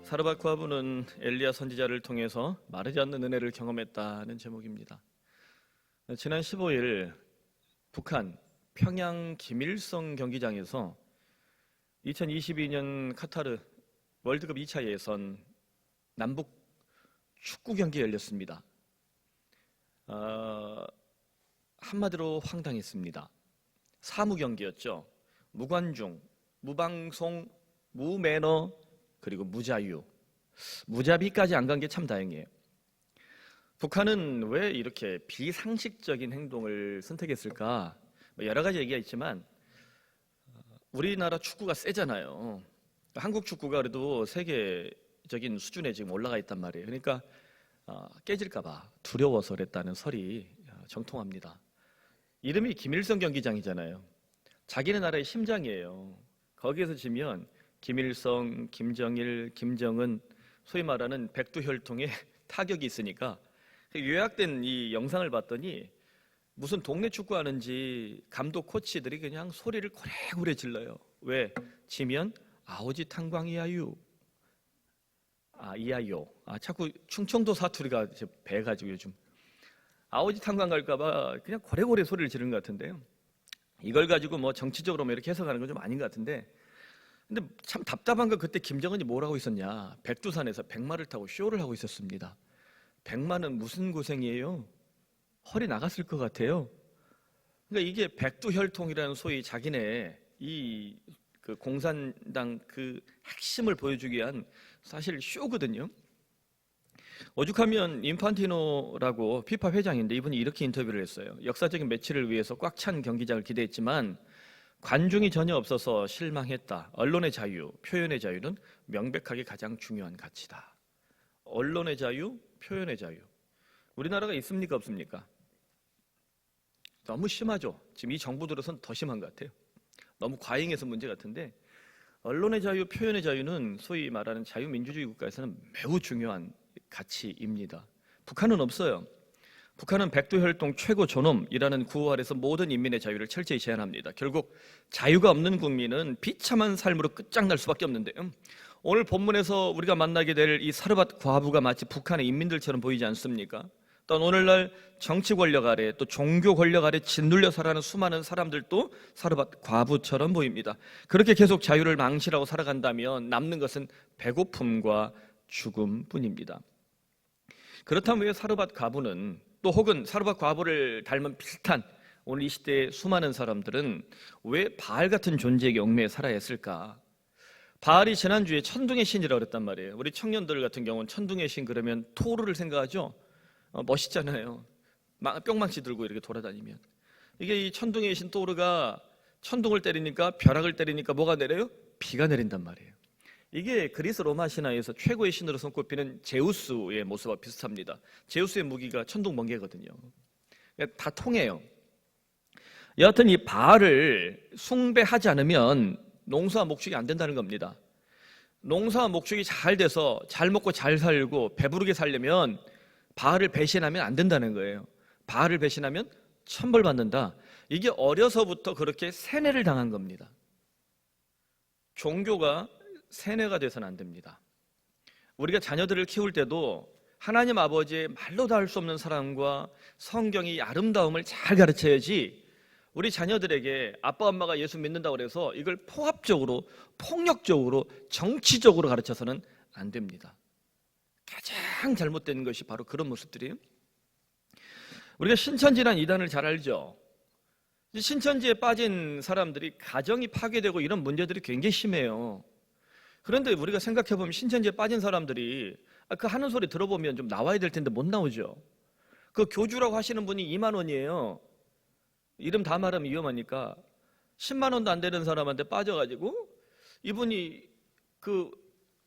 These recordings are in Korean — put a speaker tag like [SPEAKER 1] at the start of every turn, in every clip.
[SPEAKER 1] 사르밧 과부는 엘리야 선지자를 통해서 마르지 않는 은혜를 경험했다는 제목입니다. 지난 15일 북한 평양 김일성 경기장에서 2022년 카타르 월드컵 2차 예선 남북 축구 경기 열렸습니다. 한마디로 황당했습니다. 사무 경기였죠. 무관중, 무방송, 무매너, 그리고 무자유, 무자비까지 안 간 게 참 다행이에요. 북한은 왜 이렇게 비상식적인 행동을 선택했을까? 여러 가지 얘기가 있지만 우리나라 축구가 세잖아요. 한국 축구가 그래도 세계적인 수준에 지금 올라가 있단 말이에요. 그러니까 깨질까 봐 두려워서 그랬다는 설이 정통합니다. 이름이 김일성 경기장이잖아요. 자기네 나라의 심장이에요. 거기에서 지면 김일성, 김정일, 김정은, 소위 말하는 백두혈통의 타격이 있으니까 요약된 이 영상을 봤더니 무슨 동네 축구하는지 감독 코치들이 그냥 소리를 고래고래 질러요. 왜? 지면 아오지 탄광이야유. 이야요. 자꾸 충청도 사투리가 배가지고 요즘 아오지 탄광 갈까봐 그냥 고래고래 소리를 지르는 것 같은데요. 이걸 가지고 뭐 정치적으로 이렇게 해석하는 건 좀 아닌 것 같은데, 근데 참 답답한 건 그때 김정은이 뭘 하고 있었냐? 백두산에서 백마를 타고 쇼를 하고 있었습니다. 백마는 무슨 고생이에요? 허리 나갔을 것 같아요. 그러니까 이게 백두혈통이라는 소위 자기네 그 공산당 그 핵심을 보여주기 위한 사실 쇼거든요. 오죽하면 인판티노라고 피파 회장인데 이분이 이렇게 인터뷰를 했어요. 역사적인 매치를 위해서 꽉 찬 경기장을 기대했지만 관중이 전혀 없어서 실망했다. 언론의 자유, 표현의 자유는 명백하게 가장 중요한 가치다. 언론의 자유, 표현의 자유. 우리나라가 있습니까, 없습니까? 너무 심하죠. 지금 이 정부 들어선 더 심한 것 같아요. 너무 과잉해서 문제 같은데, 언론의 자유, 표현의 자유는 소위 말하는 자유민주주의 국가에서는 매우 중요한 가치입니다. 북한은 없어요. 북한은 백두혈통 최고 존엄이라는 구호 아래서 모든 인민의 자유를 철저히 제한합니다. 결국 자유가 없는 국민은 비참한 삶으로 끝장날 수밖에 없는데요. 오늘 본문에서 우리가 만나게 될 이 사르밧 과부가 마치 북한의 인민들처럼 보이지 않습니까? 또 오늘날 정치 권력 아래 또 종교 권력 아래 짓눌려 살아가는 수많은 사람들도 사르밧 과부처럼 보입니다. 그렇게 계속 자유를 망실하고 살아간다면 남는 것은 배고픔과 죽음뿐입니다. 그렇다면 왜 사르밧 과부는 또 혹은 사르밧 과부를 닮은 비슷한 오늘 이 시대의 수많은 사람들은 왜 바알 같은 존재에게 얽매여 살아야 했을까? 바알이 지난주에 천둥의 신이라고 그랬단 말이에요. 우리 청년들 같은 경우는 천둥의 신 그러면 토르를 생각하죠? 멋있잖아요. 뿅망치 들고 이렇게 돌아다니면. 이게 이 천둥의 신 토르가 천둥을 때리니까 벼락을 때리니까 뭐가 내려요? 비가 내린단 말이에요. 이게 그리스 로마 신화에서 최고의 신으로 손꼽히는 제우스의 모습과 비슷합니다. 제우스의 무기가 천둥 번개거든요. 그러니까 다 통해요. 여하튼 이 바알을 숭배하지 않으면 농사와 목축이 안 된다는 겁니다. 농사와 목축이 잘 돼서 잘 먹고 잘 살고 배부르게 살려면 바알을 배신하면 안 된다는 거예요. 바알을 배신하면 천벌받는다. 이게 어려서부터 그렇게 세뇌를 당한 겁니다. 종교가 세뇌가 돼서는 안 됩니다. 우리가 자녀들을 키울 때도 하나님 아버지의 말로 다 할 수 없는 사랑과 성경의 아름다움을 잘 가르쳐야지, 우리 자녀들에게 아빠 엄마가 예수 믿는다고 해서 이걸 포압적으로 폭력적으로 정치적으로 가르쳐서는 안 됩니다. 가장 잘못된 것이 바로 그런 모습들이에요. 우리가 신천지란 이단을 잘 알죠. 신천지에 빠진 사람들이 가정이 파괴되고 이런 문제들이 굉장히 심해요. 그런데 우리가 생각해보면 신천지에 빠진 사람들이 그 하는 소리 들어보면 좀 나와야 될 텐데 못 나오죠. 그 교주라고 하시는 분이 2만 원이에요. 이름 다 말하면 위험하니까 10만 원도 안 되는 사람한테 빠져가지고 이분이 그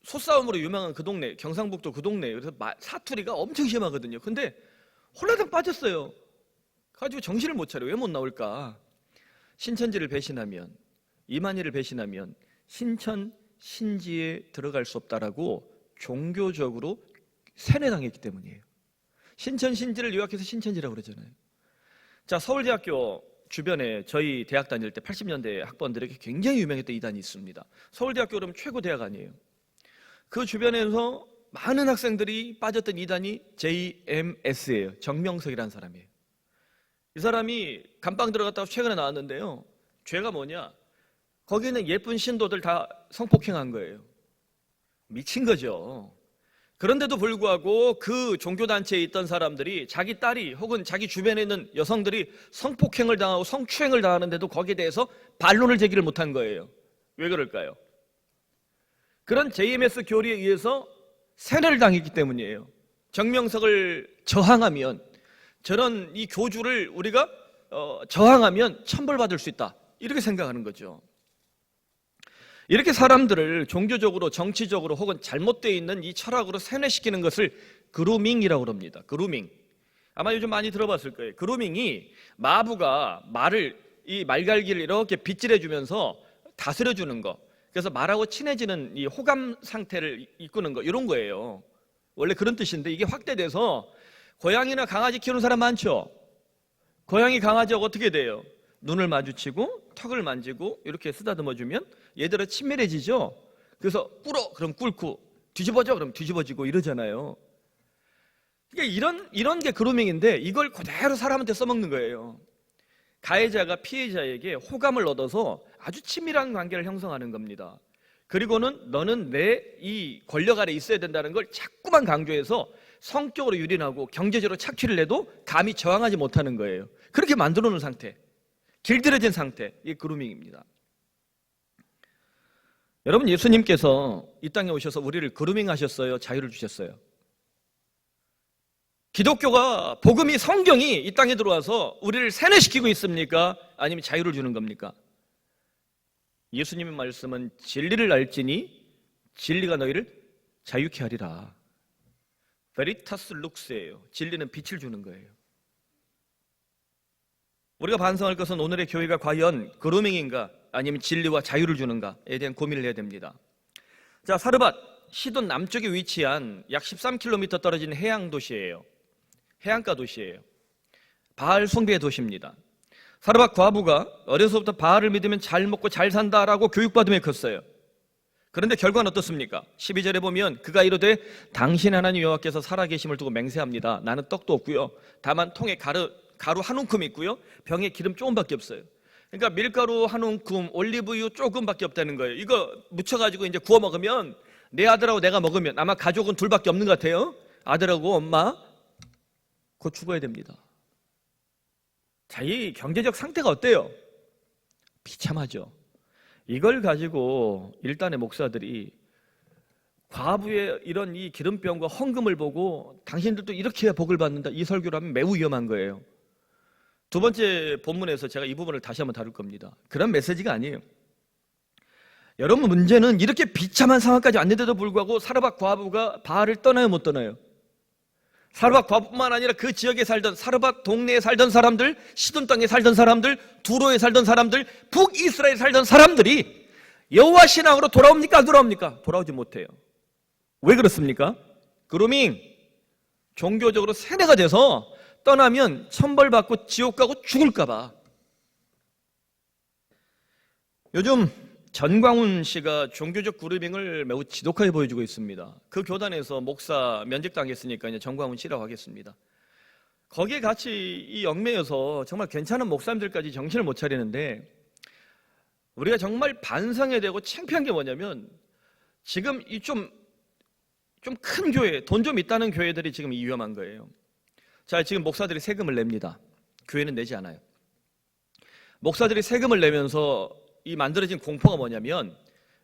[SPEAKER 1] 소싸움으로 유명한 그 동네, 경상북도 그 동네, 그래서 사투리가 엄청 심하거든요. 근데 홀라당 빠졌어요. 가지고 정신을 못 차려. 왜 못 나올까? 신천지를 배신하면, 이만희를 배신하면 신천 신지에 들어갈 수 없다라고 종교적으로 세뇌당했기 때문이에요. 신천 신지를 요약해서 신천지라고 그러잖아요. 자, 서울대학교 주변에 저희 대학 다닐 때 80년대 학번들에게 굉장히 유명했던 이단이 있습니다. 서울대학교 그러면 최고 대학 아니에요. 그 주변에서 많은 학생들이 빠졌던 이단이 JMS예요. 정명석이라는 사람이에요. 이 사람이 감방 들어갔다가 최근에 나왔는데요. 죄가 뭐냐? 거기는 예쁜 신도들 다 성폭행한 거예요. 미친 거죠. 그런데도 불구하고 그 종교단체에 있던 사람들이 자기 딸이 혹은 자기 주변에 있는 여성들이 성폭행을 당하고 성추행을 당하는데도 거기에 대해서 반론을 제기를 못한 거예요. 왜 그럴까요? 그런 JMS 교리에 의해서 세뇌를 당했기 때문이에요. 정명석을 저항하면, 저런 이 교주를 우리가 저항하면 천벌받을 수 있다, 이렇게 생각하는 거죠. 이렇게 사람들을 종교적으로, 정치적으로 혹은 잘못되어 있는 이 철학으로 세뇌시키는 것을 그루밍이라고 합니다. 그루밍. 아마 요즘 많이 들어봤을 거예요. 그루밍이 마부가 말을, 이 말갈기를 이렇게 빗질해주면서 다스려주는 거, 그래서 말하고 친해지는 이 호감 상태를 이끄는 거, 이런 거예요. 원래 그런 뜻인데 이게 확대돼서 고양이나 강아지 키우는 사람 많죠? 고양이, 강아지하고 어떻게 돼요? 눈을 마주치고 턱을 만지고 이렇게 쓰다듬어주면 얘들은 친밀해지죠. 그래서 꿇어 그럼 꿇고, 뒤집어져 그럼 뒤집어지고 이러잖아요. 그러니까 이런 게 그루밍인데 이걸 그대로 사람한테 써먹는 거예요. 가해자가 피해자에게 호감을 얻어서 아주 친밀한 관계를 형성하는 겁니다. 그리고는 너는 내 이 권력 아래 있어야 된다는 걸 자꾸만 강조해서 성적으로 유린하고 경제적으로 착취를 해도 감히 저항하지 못하는 거예요. 그렇게 만들어 놓은 상태, 길들여진 상태, 이게 그루밍입니다. 여러분, 예수님께서 이 땅에 오셔서 우리를 그루밍 하셨어요? 자유를 주셨어요? 기독교가, 복음이, 성경이 이 땅에 들어와서 우리를 세뇌시키고 있습니까? 아니면 자유를 주는 겁니까? 예수님의 말씀은 진리를 알지니 진리가 너희를 자유케 하리라. 베리타스 룩스예요. 진리는 빛을 주는 거예요. 우리가 반성할 것은 오늘의 교회가 과연 그루밍인가 아니면 진리와 자유를 주는가에 대한 고민을 해야 됩니다. 자, 사르밧, 시돈 남쪽에 위치한 약 13km 떨어진 해양 도시예요. 해안가 도시예요. 바알 숭배의 도시입니다. 사르밧 과부가 어려서부터 바알을 믿으면 잘 먹고 잘 산다라고 교육받으며 컸어요. 그런데 결과는 어떻습니까? 12절에 보면 그가 이르되 당신 하나님 여호와께서 살아계심을 두고 맹세합니다. 나는 떡도 없고요, 다만 통에 가루 한 움큼 있고요, 병에 기름 조금밖에 없어요. 그러니까 밀가루 한 움큼, 올리브유 조금밖에 없다는 거예요. 이거 묻혀가지고 이제 구워 먹으면, 내 아들하고 내가 먹으면, 아마 가족은 둘밖에 없는 것 같아요. 아들하고 엄마 곧 죽어야 됩니다. 자, 이 경제적 상태가 어때요? 비참하죠. 이걸 가지고 일단의 목사들이 과부의 이런 이 기름병과 헌금을 보고 당신들도 이렇게 해야 복을 받는다, 이 설교를 하면 매우 위험한 거예요. 두 번째 본문에서 제가 이 부분을 다시 한번 다룰 겁니다. 그런 메시지가 아니에요. 여러분, 문제는 이렇게 비참한 상황까지 왔는데도 불구하고 사르밧 과부가 바알을 떠나요, 못 떠나요? 사르밧 과부뿐만 아니라 그 지역에 살던, 사르밧 동네에 살던 사람들, 시돈 땅에 살던 사람들, 두로에 살던 사람들, 북이스라엘에 살던 사람들이 여호와 신앙으로 돌아옵니까? 안 돌아옵니까? 돌아오지 못해요. 왜 그렇습니까? 그루밍, 종교적으로 세뇌가 돼서 떠나면 천벌받고 지옥 가고 죽을까 봐. 요즘 전광훈 씨가 종교적 그루밍을 매우 지독하게 보여주고 있습니다. 그 교단에서 목사 면직당했으니까 이제 전광훈 씨라고 하겠습니다. 거기에 같이 이 얽매여서 정말 괜찮은 목사님들까지 정신을 못 차리는데, 우리가 정말 반성해야 되고 창피한 게 뭐냐면, 지금 이 좀 큰 교회, 돈 좀 있다는 교회들이 지금 이 위험한 거예요. 자, 지금 목사들이 세금을 냅니다. 교회는 내지 않아요. 목사들이 세금을 내면서 이 만들어진 공포가 뭐냐면,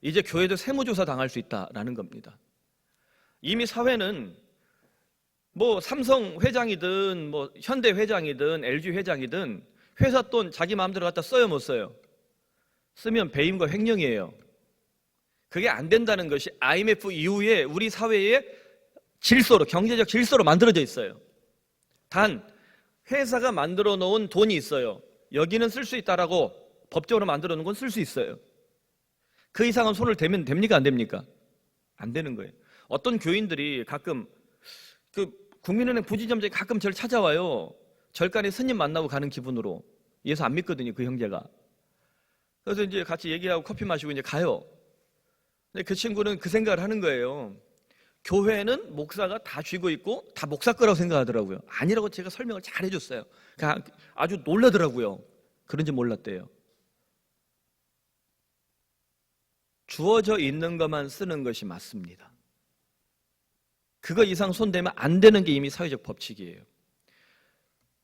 [SPEAKER 1] 이제 교회도 세무조사 당할 수 있다라는 겁니다. 이미 사회는 뭐 삼성 회장이든 뭐 현대 회장이든 LG 회장이든 회사 돈 자기 마음대로 갖다 써요, 못 써요? 쓰면 배임과 횡령이에요. 그게 안 된다는 것이 IMF 이후에 우리 사회의 질서로, 경제적 질서로 만들어져 있어요. 단, 회사가 만들어 놓은 돈이 있어요. 여기는 쓸 수 있다라고 법적으로 만들어 놓은 건 쓸 수 있어요. 그 이상은 손을 대면 됩니까? 안 됩니까? 안 되는 거예요. 어떤 교인들이 가끔 그 국민은행 부지점장이 가끔 저를 찾아와요. 절간에 스님 만나고 가는 기분으로. 예수 안 믿거든요, 그 형제가. 그래서 이제 같이 얘기하고 커피 마시고 이제 가요. 근데 그 친구는 그 생각을 하는 거예요. 교회는 목사가 다 쥐고 있고 다 목사 거라고 생각하더라고요. 아니라고 제가 설명을 잘 해줬어요. 그러니까 아주 놀라더라고요. 그런지 몰랐대요. 주어져 있는 것만 쓰는 것이 맞습니다. 그거 이상 손대면 안 되는 게 이미 사회적 법칙이에요.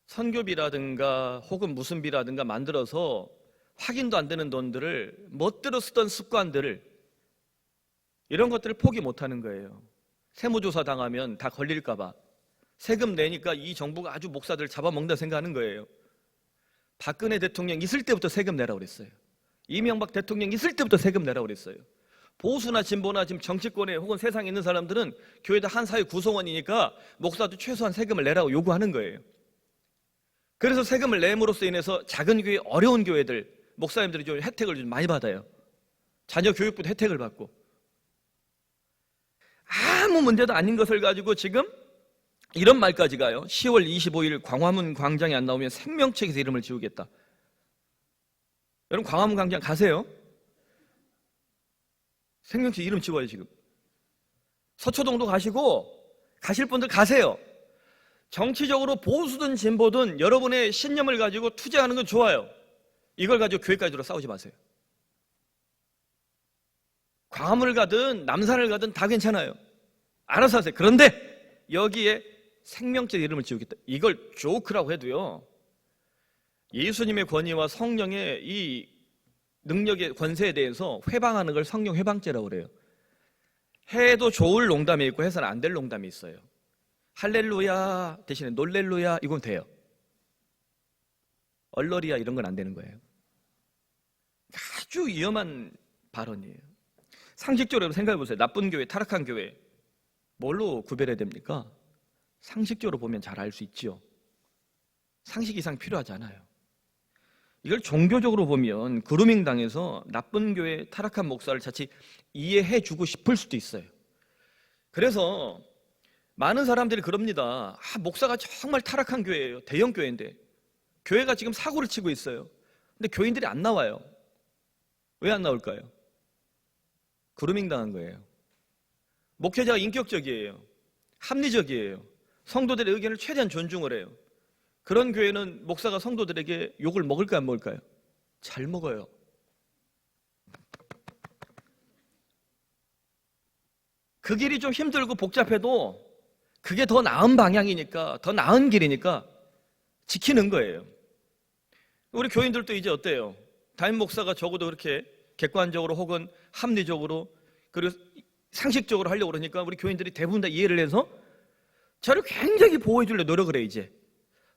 [SPEAKER 1] 선교비라든가 혹은 무슨 비라든가 만들어서 확인도 안 되는 돈들을 멋대로 쓰던 습관들을, 이런 것들을 포기 못하는 거예요. 세무조사 당하면 다 걸릴까 봐 세금 내니까 이 정부가 아주 목사들 잡아먹는다 생각하는 거예요. 박근혜 대통령 있을 때부터 세금 내라고 그랬어요. 이명박 대통령 있을 때부터 세금 내라고 그랬어요. 보수나 진보나 지금 정치권에 혹은 세상에 있는 사람들은 교회도 한 사회 구성원이니까 목사도 최소한 세금을 내라고 요구하는 거예요. 그래서 세금을 내므로써 인해서 작은 교회, 어려운 교회들 목사님들이 좀 혜택을 좀 많이 받아요. 자녀 교육부도 혜택을 받고. 아무 문제도 아닌 것을 가지고 지금 이런 말까지 가요. 10월 25일 광화문 광장에 안 나오면 생명책에서 이름을 지우겠다. 여러분 광화문 광장 가세요. 생명책 이름 지워요 지금. 서초동도 가시고 가실 분들 가세요. 정치적으로 보수든 진보든 여러분의 신념을 가지고 투쟁하는 건 좋아요. 이걸 가지고 교회까지 들어 싸우지 마세요. 광화문을 가든 남산을 가든 다 괜찮아요. 알아서 하세요. 그런데 여기에 생명체 이름을 지우겠다. 이걸 조크라고 해도요, 예수님의 권위와 성령의 이 능력의 권세에 대해서 회방하는 걸 성령 회방죄라고 그래요. 해도 좋을 농담이 있고 해서는 안 될 농담이 있어요. 할렐루야 대신에 놀렐루야 이건 돼요. 얼러리야 이런 건 안 되는 거예요. 아주 위험한 발언이에요. 상식적으로 생각해 보세요. 나쁜 교회, 타락한 교회 뭘로 구별해야 됩니까? 상식적으로 보면 잘 알 수 있죠. 상식 이상 필요하지 않아요. 이걸 종교적으로 보면 그루밍 당해서 나쁜 교회, 타락한 목사를 자칫 이해해 주고 싶을 수도 있어요. 그래서 많은 사람들이 그럽니다. 목사가 정말 타락한 교회예요. 대형 교회인데 교회가 지금 사고를 치고 있어요. 근데 교인들이 안 나와요. 왜 안 나올까요? 그루밍 당한 거예요. 목회자가 인격적이에요. 합리적이에요. 성도들의 의견을 최대한 존중을 해요. 그런 교회는 목사가 성도들에게 욕을 먹을까요, 안 먹을까요? 잘 먹어요. 그 길이 좀 힘들고 복잡해도 그게 더 나은 방향이니까, 더 나은 길이니까 지키는 거예요. 우리 교인들도 이제 어때요? 담임 목사가 적어도 그렇게 객관적으로 혹은 합리적으로 그리고 상식적으로 하려고 그러니까 우리 교인들이 대부분 다 이해를 해서 저를 굉장히 보호해 주려고 노력을 해. 이제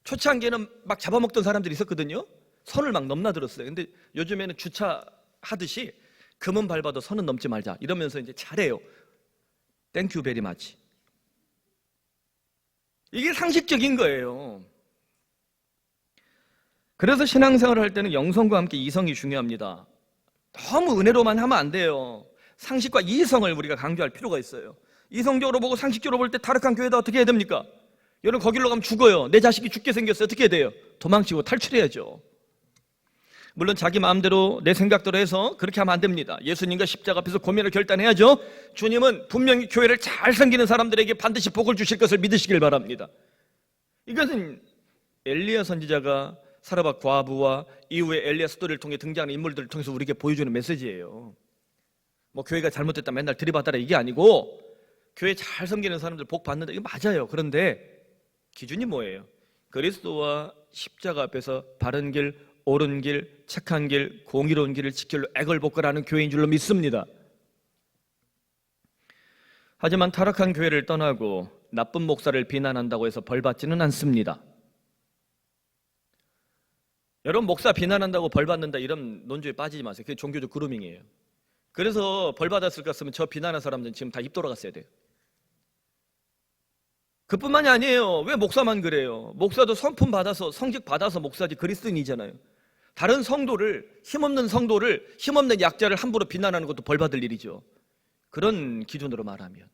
[SPEAKER 1] 초창기에는 막 잡아먹던 사람들이 있었거든요. 선을 막 넘나들었어요. 근데 요즘에는 주차하듯이 금은 밟아도 선은 넘지 말자 이러면서 이제 잘해요. 땡큐 베리 마치. 이게 상식적인 거예요. 그래서 신앙생활을 할 때는 영성과 함께 이성이 중요합니다. 너무 은혜로만 하면 안 돼요. 상식과 이성을 우리가 강조할 필요가 있어요. 이성적으로 보고 상식적으로 볼 때 타락한 교회다 어떻게 해야 됩니까? 여러분 거기로 가면 죽어요. 내 자식이 죽게 생겼어요. 어떻게 해야 돼요? 도망치고 탈출해야죠. 물론 자기 마음대로 내 생각대로 해서 그렇게 하면 안 됩니다. 예수님과 십자가 앞에서 고민을 결단해야죠. 주님은 분명히 교회를 잘 섬기는 사람들에게 반드시 복을 주실 것을 믿으시길 바랍니다. 이것은 엘리야 선지자가 사르밧 과부와 이후에 엘리야 스토리를 통해 등장하는 인물들을 통해서 우리에게 보여주는 메시지예요. 뭐 교회가 잘못됐다 맨날 들이받아라 이게 아니고 교회 잘 섬기는 사람들 복 받는다 이거 맞아요. 그런데 기준이 뭐예요? 그리스도와 십자가 앞에서 바른 길, 옳은 길, 착한 길, 공의로운 길을 지킬로 애걸복걸하는 교회인 줄로 믿습니다. 하지만 타락한 교회를 떠나고 나쁜 목사를 비난한다고 해서 벌받지는 않습니다. 여러분 목사 비난한다고 벌받는다 이런 논조에 빠지지 마세요. 그게 종교적 그루밍이에요. 그래서 벌받았을 것 같으면 저 비난한 사람들은 지금 다 입 돌아갔어야 돼요. 그뿐만이 아니에요. 왜 목사만 그래요? 목사도 성품 받아서 성직 받아서 목사지 그리스도인이잖아요. 다른 성도를 힘없는 약자를 함부로 비난하는 것도 벌받을 일이죠. 그런 기준으로 말하면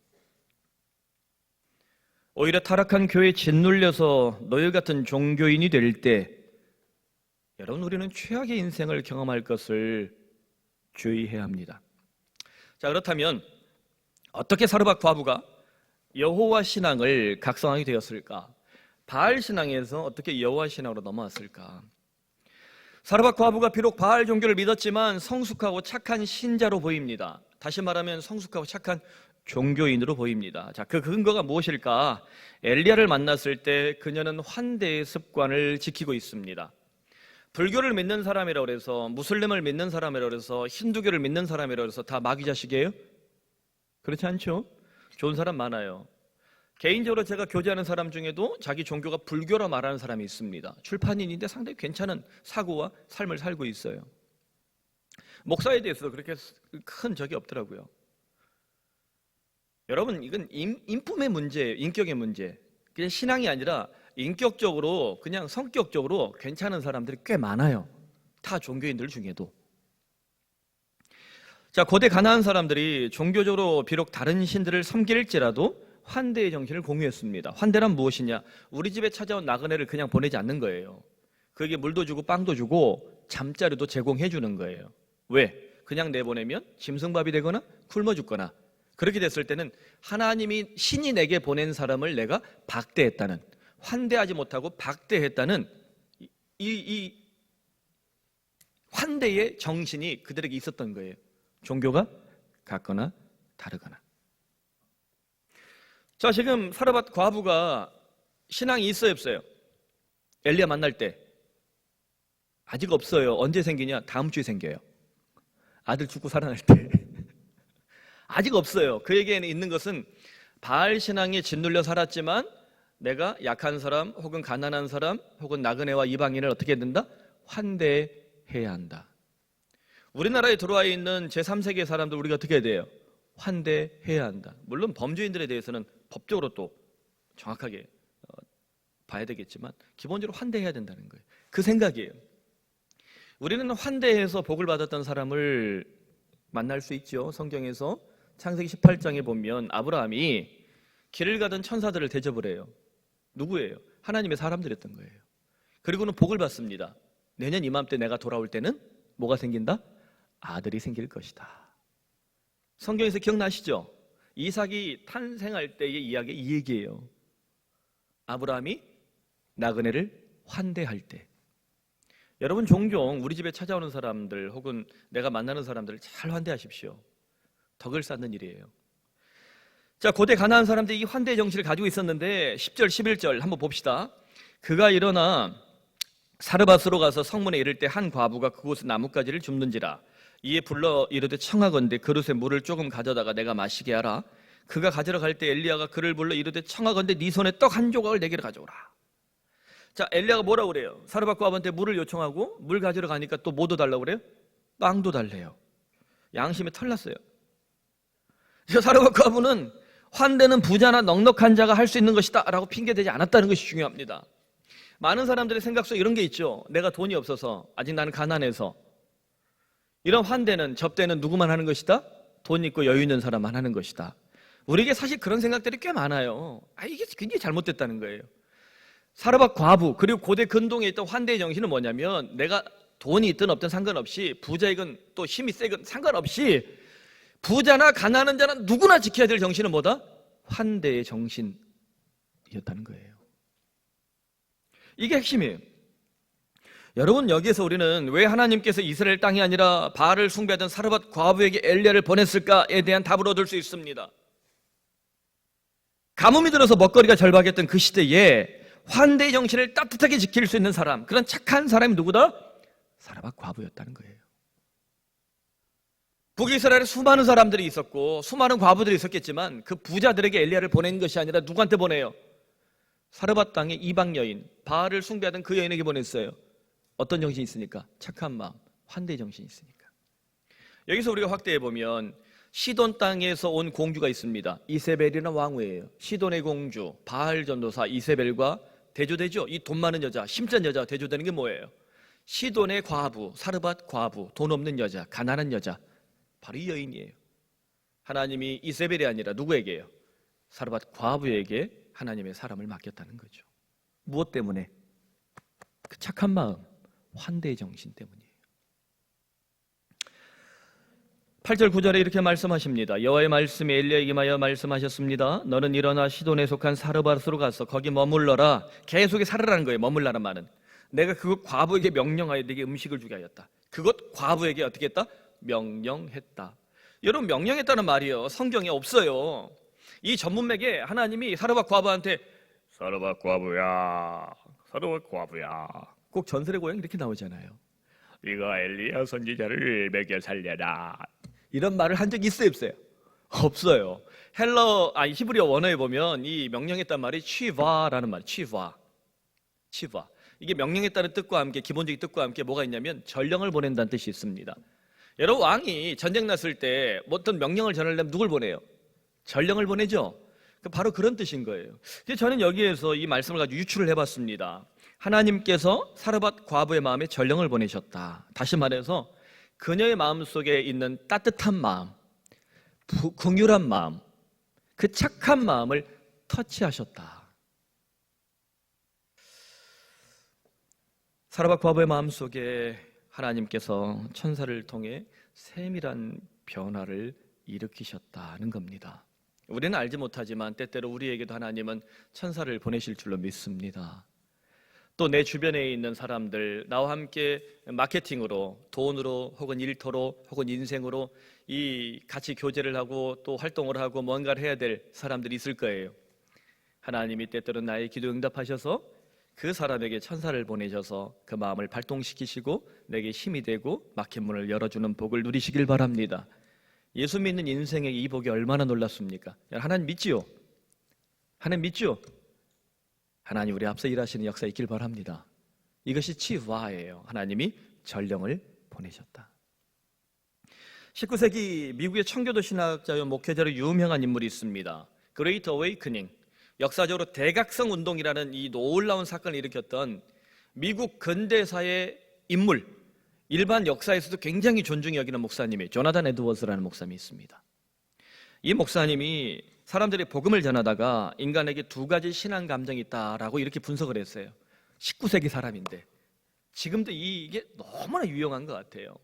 [SPEAKER 1] 오히려 타락한 교회에 짓눌려서 너희 같은 종교인이 될 때 여러분 우리는 최악의 인생을 경험할 것을 주의해야 합니다. 자, 그렇다면 어떻게 사르밧 과부가 여호와 신앙을 각성하게 되었을까? 바알 신앙에서 어떻게 여호와 신앙으로 넘어왔을까? 사르밧 과부가 비록 바알 종교를 믿었지만 성숙하고 착한 신자로 보입니다. 다시 말하면 성숙하고 착한 종교인으로 보입니다. 자, 그 근거가 무엇일까? 엘리야를 만났을 때 그녀는 환대의 습관을 지키고 있습니다. 불교를 믿는 사람이라고 해서, 무슬림을 믿는 사람이라고 해서, 힌두교를 믿는 사람이라고 해서 다 마귀 자식이에요? 그렇지 않죠? 좋은 사람 많아요. 개인적으로 제가 교제하는 사람 중에도 자기 종교가 불교라 말하는 사람이 있습니다. 출판인인데 상당히 괜찮은 사고와 삶을 살고 있어요. 목사에 대해서 그렇게 큰 적이 없더라고요. 여러분, 이건 인품의 문제예요. 인격의 문제. 그냥 신앙이 아니라 인격적으로, 그냥 성격적으로 괜찮은 사람들이 꽤 많아요. 타 종교인들 중에도. 자, 고대 가나안 사람들이 종교적으로 비록 다른 신들을 섬길지라도 환대의 정신을 공유했습니다. 환대란 무엇이냐? 우리 집에 찾아온 나그네를 그냥 보내지 않는 거예요. 그에게 물도 주고 빵도 주고 잠자리도 제공해 주는 거예요. 왜? 그냥 내보내면 짐승밥이 되거나 굶어 죽거나, 그렇게 됐을 때는 하나님이, 신이 내게 보낸 사람을 내가 박대했다는, 환대하지 못하고 박대했다는 이 환대의 정신이 그들에게 있었던 거예요. 종교가 같거나 다르거나. 자, 지금 사르밧 과부가 신앙이 있어요, 없어요? 엘리야 만날 때 아직 없어요. 언제 생기냐? 다음 주에 생겨요. 아들 죽고 살아날 때. 아직 없어요. 그에게는 있는 것은 바알 신앙에 짓눌려 살았지만 내가 약한 사람 혹은 가난한 사람 혹은 나그네와 이방인을 어떻게 해야 된다? 환대해야 한다. 우리나라에 들어와 있는 제3세계 사람들 우리가 어떻게 해야 돼요? 환대해야 한다. 물론 범죄인들에 대해서는 법적으로 또 정확하게 봐야 되겠지만 기본적으로 환대해야 된다는 거예요. 그 생각이에요. 우리는 환대해서 복을 받았던 사람을 만날 수 있죠. 성경에서 창세기 18장에 보면 아브라함이 길을 가던 천사들을 대접을 해요. 누구예요? 하나님의 사람들이었던 거예요. 그리고는 복을 받습니다. 내년 이맘때 내가 돌아올 때는 뭐가 생긴다? 아들이 생길 것이다. 성경에서 기억나시죠? 이삭이 탄생할 때의 이야기, 이 얘기예요. 아브라함이 나그네를 환대할 때. 여러분, 종종 우리 집에 찾아오는 사람들 혹은 내가 만나는 사람들을 잘 환대하십시오. 덕을 쌓는 일이에요. 자, 고대 가나안 사람들이 이 환대 정신을 가지고 있었는데 10절 11절 한번 봅시다. 그가 일어나 사르밧으로 가서 성문에 이를 때 한 과부가 그곳에 나뭇가지를 줍는지라. 이에 불러 이르되 청하건대 그릇에 물을 조금 가져다가 내가 마시게 하라. 그가 가지러 갈 때 엘리야가 그를 불러 이르되 청하건대 네 손에 떡 한 조각을 내게로 가져오라. 자, 엘리야가 뭐라고 그래요? 사르밧 과부한테 물을 요청하고 물 가지러 가니까 또 뭐도 달라고 그래요? 빵도 달래요. 양심에 털났어요. 사르밧 과부는 환대는 부자나 넉넉한 자가 할 수 있는 것이다 라고 핑계대지 않았다는 것이 중요합니다. 많은 사람들의 생각 속에 이런 게 있죠. 내가 돈이 없어서, 아직 나는 가난해서. 이런 환대는, 접대는 누구만 하는 것이다? 돈 있고 여유 있는 사람만 하는 것이다. 우리에게 사실 그런 생각들이 꽤 많아요. 이게 굉장히 잘못됐다는 거예요. 사르밧 과부, 그리고 고대 근동에 있던 환대의 정신은 뭐냐면, 내가 돈이 있든 없든 상관없이, 부자이건 또 힘이 세건 상관없이 부자나 가난한 자는 누구나 지켜야 될 정신은 뭐다? 환대의 정신이었다는 거예요. 이게 핵심이에요. 여러분, 여기에서 우리는 왜 하나님께서 이스라엘 땅이 아니라 바알을 숭배하던 사르밧 과부에게 엘리야를 보냈을까에 대한 답을 얻을 수 있습니다. 가뭄이 들어서 먹거리가 절박했던 그 시대에 환대의 정신을 따뜻하게 지킬 수 있는 사람, 그런 착한 사람이 누구다? 사르밧 과부였다는 거예요. 북이스라엘에 수많은 사람들이 있었고 수많은 과부들이 있었겠지만 그 부자들에게 엘리야를 보낸 것이 아니라 누구한테 보내요? 사르밧 땅의 이방 여인, 바알을 숭배하던 그 여인에게 보냈어요. 어떤 정신이 있으니까? 착한 마음, 환대의 정신이 있으니까. 여기서 우리가 확대해 보면 시돈 땅에서 온 공주가 있습니다. 이세벨이라는 왕후예요. 시돈의 공주, 바알 전도사 이세벨과 대조되죠. 이 돈 많은 여자, 심전 여자가 대조되는 게 뭐예요? 시돈의 과부, 사르밧 과부, 돈 없는 여자, 가난한 여자, 바로 이 여인이에요. 하나님이 이세벨이 아니라 누구에게요? 사르밧 과부에게 하나님의 사람을 맡겼다는 거죠. 무엇 때문에? 그 착한 마음, 환대의 정신 때문이에요. 8절 9절에 이렇게 말씀하십니다. 여호와의 말씀이 엘리야에게 임하여 말씀하셨습니다. 너는 일어나 시돈에 속한 사르밧으로 가서 거기 머물러라. 계속에 살으라는 거예요. 머물라는 말은. 내가 그곳 과부에게 명령하여 네게 음식을 주게 하였다. 그곳 과부에게 어떻게 했다? 명령했다. 여러분, 명령했다는 말이요, 성경에 없어요. 이 전문맥에 하나님이 사르밧 과부한테 사르밧 과부야, 사르밧 과부야, 꼭 전설의 고향 이렇게 나오잖아요. 네가 엘리야 선지자를 먹여 살려라, 이런 말을 한 적이 있어요, 없어요? 없어요. 히브리어 원어에 보면 이 명령했다는 말이 치바라는 말, 치바. 이게 명령했다는 뜻과 함께, 기본적인 뜻과 함께 뭐가 있냐면 전령을 보낸다는 뜻이 있습니다. 여러분, 왕이 전쟁 났을 때 어떤 명령을 전하려면 누굴 보내요? 전령을 보내죠. 바로 그런 뜻인 거예요. 그래서 저는 여기에서 이 말씀을 가지고 유추를 해봤습니다. 하나님께서 사르밧 과부의 마음에 전령을 보내셨다. 다시 말해서 그녀의 마음속에 있는 따뜻한 마음, 긍휼한 마음, 그 착한 마음을 터치하셨다. 사르밧 과부의 마음속에 하나님께서 천사를 통해 세밀한 변화를 일으키셨다는 겁니다. 우리는 알지 못하지만 때때로 우리에게도 하나님은 천사를 보내실 줄로 믿습니다. 또 내 주변에 있는 사람들, 나와 함께 마케팅으로, 돈으로, 혹은 일터로, 혹은 인생으로 이 같이 교제를 하고 또 활동을 하고 뭔가를 해야 될 사람들이 있을 거예요. 하나님이 때때로 나의 기도 응답하셔서 그 사람에게 천사를 보내셔서 그 마음을 발동시키시고 내게 힘이 되고 막힌 문을 열어주는 복을 누리시길 바랍니다. 예수 믿는 인생의 이 복이 얼마나 놀랍습니까? 하나님 믿지요? 하나님 믿지요? 하나님 우리 앞서 일하시는 역사 있길 바랍니다. 이것이 치와예요. 하나님이 전령을 보내셨다. 19세기 미국의 청교도 신학자요 목회자로 유명한 인물이 있습니다. 그레이트 어웨이크닝, 역사적으로 대각성 운동이라는 이 놀라운 사건을 일으켰던 미국 근대사의 인물, 일반 역사에서도 굉장히 존중이 여기는 목사님이 조나단 에드워즈라는 목사님이 있습니다. 이 목사님이 사람들이 복음을 전하다가 인간에게 두 가지 신앙 감정이 있다라고 이렇게 분석을 했어요. 19세기 사람인데 지금도 이게 너무나 유용한 것 같아요.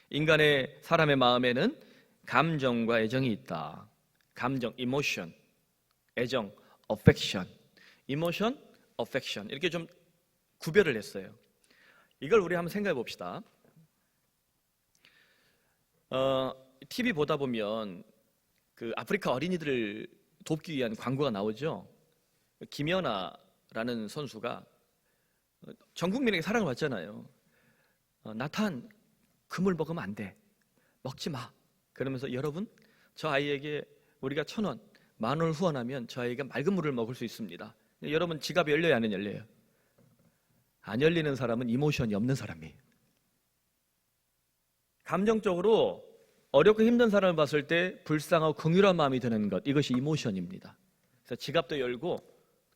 [SPEAKER 1] 인간의 사람의 마음에는 감정과 애정이 있다. 감정, 이모션, 애정, affection, emotion, affection, 이렇게 좀 구별을 했어요. 이걸 우리 한번 생각해 봅시다. TV 보다 보면 그 아프리카 어린이들을 돕기 위한 광고가 나오죠. 김연아라는 선수가 전 국민에게 사랑을 받잖아요. 나탄, 금을 먹으면 안 돼, 먹지 마. 그러면서 여러분, 저 아이에게 우리가 1,000원, 10,000원을 후원하면 저 아이가 맑은 물을 먹을 수 있습니다. 여러분, 지갑이 열려요, 안 열려요? 안 열리는 사람은 이모션이 없는 사람이에요. 감정적으로 어렵고 힘든 사람을 봤을 때 불쌍하고 긍휼한 마음이 드는 것, 이것이 이모션입니다. 그래서 지갑도 열고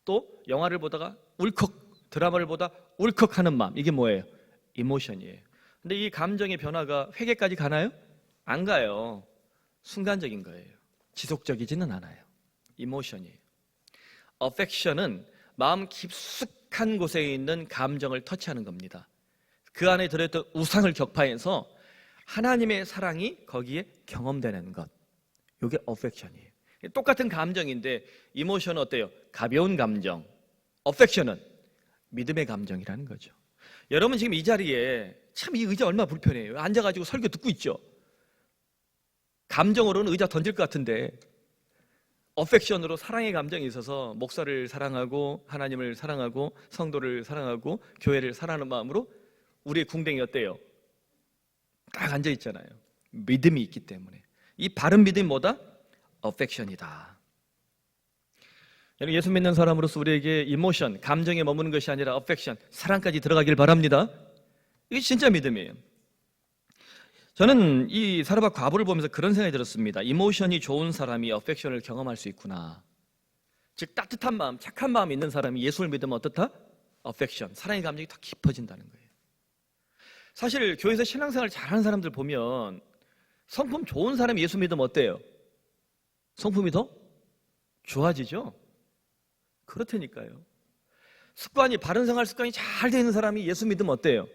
[SPEAKER 1] 또 영화를 보다가 울컥, 드라마를 보다 울컥하는 마음, 이게 뭐예요? 이모션이에요. 근데 이 감정의 변화가 회개까지 가나요? 안 가요. 순간적인 거예요. 지속적이지는 않아요. 이모션이에요. 어펙션은 마음 깊숙한 곳에 있는 감정을 터치하는 겁니다. 그 안에 들어있던 우상을 격파해서 하나님의 사랑이 거기에 경험되는 것, 이게 어펙션이에요. 똑같은 감정인데 이모션은 어때요? 가벼운 감정. 어펙션은 믿음의 감정이라는 거죠. 여러분 지금 이 자리에 참 이 의자 얼마나 불편해요. 앉아가지고 설교 듣고 있죠. 감정으로는 의자 던질 것 같은데 어펙션으로 사랑의 감정이 있어서 목사를 사랑하고 하나님을 사랑하고 성도를 사랑하고 교회를 사랑하는 마음으로 우리의 궁뎅이 어때요? 딱 앉아 있잖아요. 믿음이 있기 때문에. 이 바른 믿음이 뭐다? 어펙션이다. 여러분, 예수 믿는 사람으로서 우리에게 이모션, 감정에 머무는 것이 아니라 어펙션, 사랑까지 들어가길 바랍니다. 이게 진짜 믿음이에요. 저는 이 사르밧 과부를 보면서 그런 생각이 들었습니다. 이모션이 좋은 사람이 어펙션을 경험할 수 있구나. 즉 따뜻한 마음, 착한 마음이 있는 사람이 예수를 믿으면 어떻다? 어펙션, 사랑의 감정이 더 깊어진다는 거예요. 사실 교회에서 신앙생활 잘하는 사람들 보면 성품 좋은 사람이 예수 믿으면 어때요? 성품이 더 좋아지죠? 그렇다니까요. 바른 생활 습관이 잘 되는 사람이 예수 믿으면 어때요?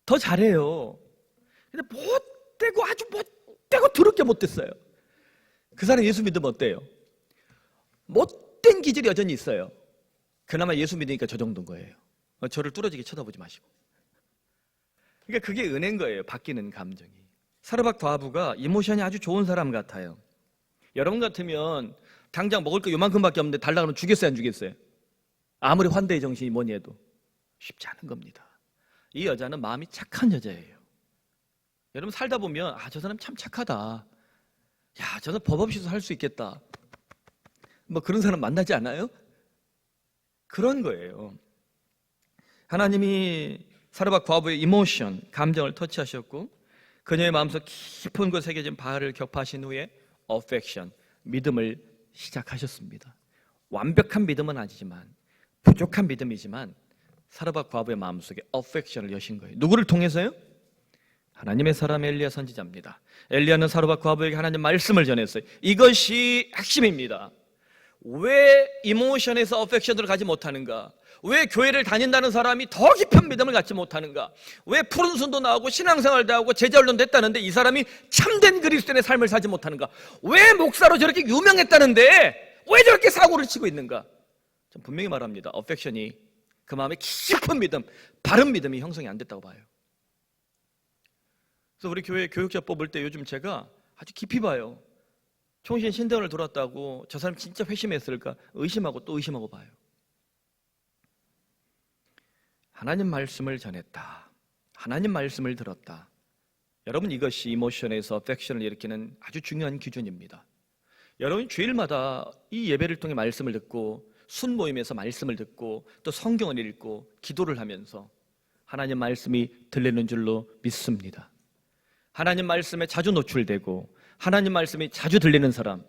[SPEAKER 1] 더 잘해요. 근데 뭐 못되고 아주 못되고 더럽게 못됐어요. 그 사람 예수 믿으면 어때요? 못된 기질이 여전히 있어요. 그나마 예수 믿으니까 저 정도인 거예요. 저를 뚫어지게 쳐다보지 마시고. 그러니까 그게 은혜인 거예요. 바뀌는 감정이. 사르밧 과부가 이모션이 아주 좋은 사람 같아요. 여러분 같으면 당장 먹을 거 요만큼밖에 없는데 달라고 하면 주겠어요, 안 주겠어요? 아무리 환대의 정신이 뭐니 해도 쉽지 않은 겁니다. 이 여자는 마음이 착한 여자예요. 여러분 살다 보면 저 사람 참 착하다. 야, 저는 법 없이도 살 수 있겠다. 뭐 그런 사람 만나지 않아요? 그런 거예요. 하나님이 사르밧 과부의 이모션, 감정을 터치하셨고 그녀의 마음속 깊은 곳에 새겨진 바알을 격파하신 후에 affection, 믿음을 시작하셨습니다. 완벽한 믿음은 아니지만 부족한 믿음이지만 사르밧 과부의 마음속에 affection을 여신 거예요. 누구를 통해서요? 하나님의 사람 엘리야 선지자입니다. 엘리야는 사르밧 과부에게 하나님 말씀을 전했어요. 이것이 핵심입니다. 왜 이모션에서 affection을 가지 못하는가? 왜 교회를 다닌다는 사람이 더 깊은 믿음을 갖지 못하는가? 왜 푸른 손도 나오고 신앙생활도 하고 제자훈련도 했다는데 이 사람이 참된 그리스도인의 삶을 살지 못하는가? 왜 목사로 저렇게 유명했다는데 왜 저렇게 사고를 치고 있는가? 전 분명히 말합니다. affection이 그 마음에 깊은 믿음, 바른 믿음이 형성이 안 됐다고 봐요. 그래서 우리 교회 교육자 뽑을 때 요즘 제가 아주 깊이 봐요. 총신 신대원을 돌았다고 저 사람 진짜 회심했을까? 의심하고 또 의심하고 봐요. 하나님 말씀을 전했다. 하나님 말씀을 들었다. 여러분 이것이 이모션에서 affection을 일으키는 아주 중요한 기준입니다. 여러분 주일마다 이 예배를 통해 말씀을 듣고 순 모임에서 말씀을 듣고 또 성경을 읽고 기도를 하면서 하나님 말씀이 들리는 줄로 믿습니다. 하나님 말씀에 자주 노출되고 하나님 말씀이 자주 들리는 사람,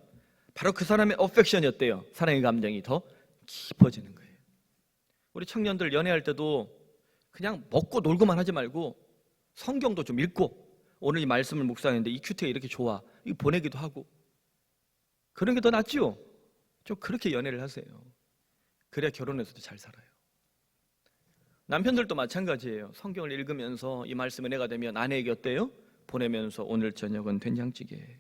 [SPEAKER 1] 바로 그 사람의 affection이 어때요? 사랑의 감정이 더 깊어지는 거예요. 우리 청년들 연애할 때도 그냥 먹고 놀고만 하지 말고 성경도 좀 읽고 오늘 이 말씀을 묵상했는데 이 큐티가 이렇게 좋아, 이거 보내기도 하고 그런 게 더 낫지요? 좀 그렇게 연애를 하세요. 그래야 결혼해서도 잘 살아요. 남편들도 마찬가지예요. 성경을 읽으면서 이 말씀 은혜가 되면 아내에게 어때요? 보내면서 오늘 저녁은 된장찌개.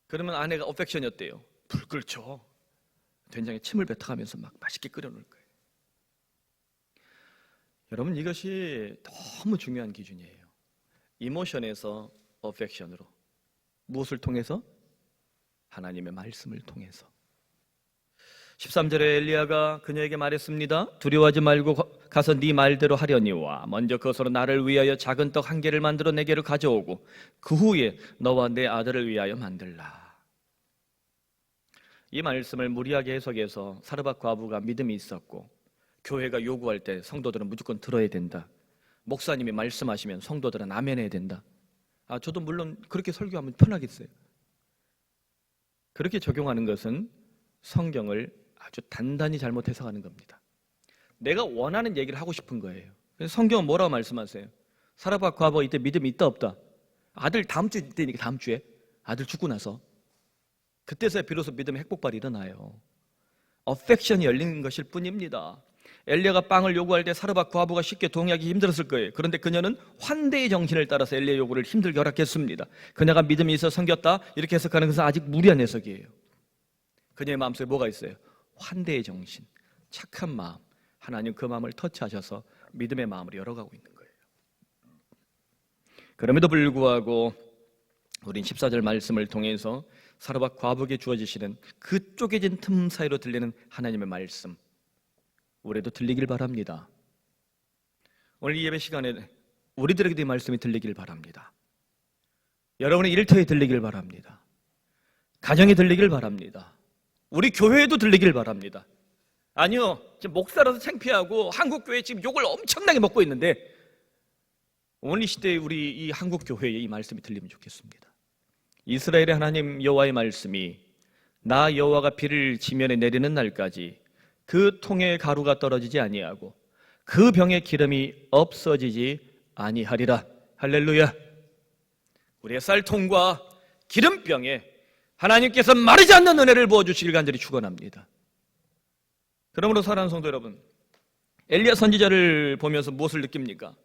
[SPEAKER 1] 그러면 아내가 affection이 어때요? 불 끓죠. 된장에 침을 뱉어가면서 막 맛있게 끓여놓을 거예요. 여러분 이것이 너무 중요한 기준이에요. 이모션에서 affection으로. 무엇을 통해서? 하나님의 말씀을 통해서. 13절에 엘리야가 그녀에게 말했습니다. 두려워하지 말고 가서 네 말대로 하려니와 먼저 그것으로 나를 위하여 작은 떡 한 개를 만들어 내게로 가져오고 그 후에 너와 내 아들을 위하여 만들라. 이 말씀을 무리하게 해석해서 사르밧 과부가 믿음이 있었고 교회가 요구할 때 성도들은 무조건 들어야 된다. 목사님이 말씀하시면 성도들은 아멘 해야 된다. 저도 물론 그렇게 설교하면 편하겠어요. 그렇게 적용하는 것은 성경을 아주 단단히 잘못 해석하는 겁니다. 내가 원하는 얘기를 하고 싶은 거예요. 그래서 성경은 뭐라고 말씀하세요? 사르밧 과부 이때 믿음이 있다 없다? 아들 다음 주에 있다니까 다음 주에 아들 죽고 나서 그때서야 비로소 믿음의 핵폭발이 일어나요. affection이 열리는 것일 뿐입니다. 엘리야가 빵을 요구할 때 사르밧 과부가 쉽게 동의하기 힘들었을 거예요. 그런데 그녀는 환대의 정신을 따라서 엘리야 요구를 힘들게 허락했습니다. 그녀가 믿음이 있어 섬겼다 이렇게 해석하는 것은 아직 무리한 해석이에요. 그녀의 마음속에 뭐가 있어요? 환대의 정신, 착한 마음. 하나님 그 마음을 터치하셔서 믿음의 마음으로 열어가고 있는 거예요. 그럼에도 불구하고 우린 14절 말씀을 통해서 사르밧 과부에게 주어지시는 그 쪼개진 틈 사이로 들리는 하나님의 말씀, 우리도 들리길 바랍니다. 오늘 이 예배 시간에 우리들에게도 이 말씀이 들리길 바랍니다. 여러분의 일터에 들리길 바랍니다. 가정에 들리길 바랍니다. 우리 교회에도 들리길 바랍니다. 아니요, 지금 목사라서 창피하고 한국교회 지금 욕을 엄청나게 먹고 있는데 오늘 이 시대에 우리 이 한국교회에 이 말씀이 들리면 좋겠습니다. 이스라엘의 하나님 여호와의 말씀이 나 여호와가 비를 지면에 내리는 날까지 그 통에 가루가 떨어지지 아니하고 그 병에 기름이 없어지지 아니하리라. 할렐루야. 우리의 쌀통과 기름병에 하나님께서 마르지 않는 은혜를 부어주시길 간절히 축원합니다. 그러므로 사랑하는 성도 여러분, 엘리야 선지자를 보면서 무엇을 느낍니까?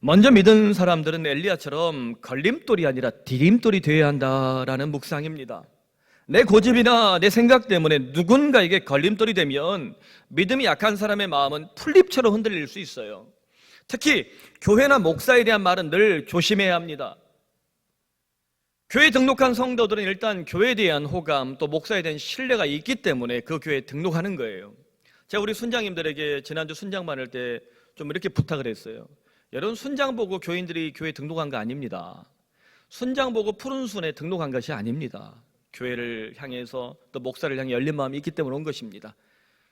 [SPEAKER 1] 먼저 믿은 사람들은 엘리야처럼 걸림돌이 아니라 디딤돌이 되어야 한다라는 묵상입니다. 내 고집이나 내 생각 때문에 누군가에게 걸림돌이 되면 믿음이 약한 사람의 마음은 풀잎처럼 흔들릴 수 있어요. 특히 교회나 목사에 대한 말은 늘 조심해야 합니다. 교회에 등록한 성도들은 일단 교회에 대한 호감, 또 목사에 대한 신뢰가 있기 때문에 그 교회에 등록하는 거예요. 제가 우리 순장님들에게 지난주 순장 받을 때 좀 이렇게 부탁을 했어요. 여러분, 순장 보고 교인들이 교회에 등록한 거 아닙니다. 순장 보고 푸른 순에 등록한 것이 아닙니다. 교회를 향해서 또 목사를 향해 열린 마음이 있기 때문에 온 것입니다.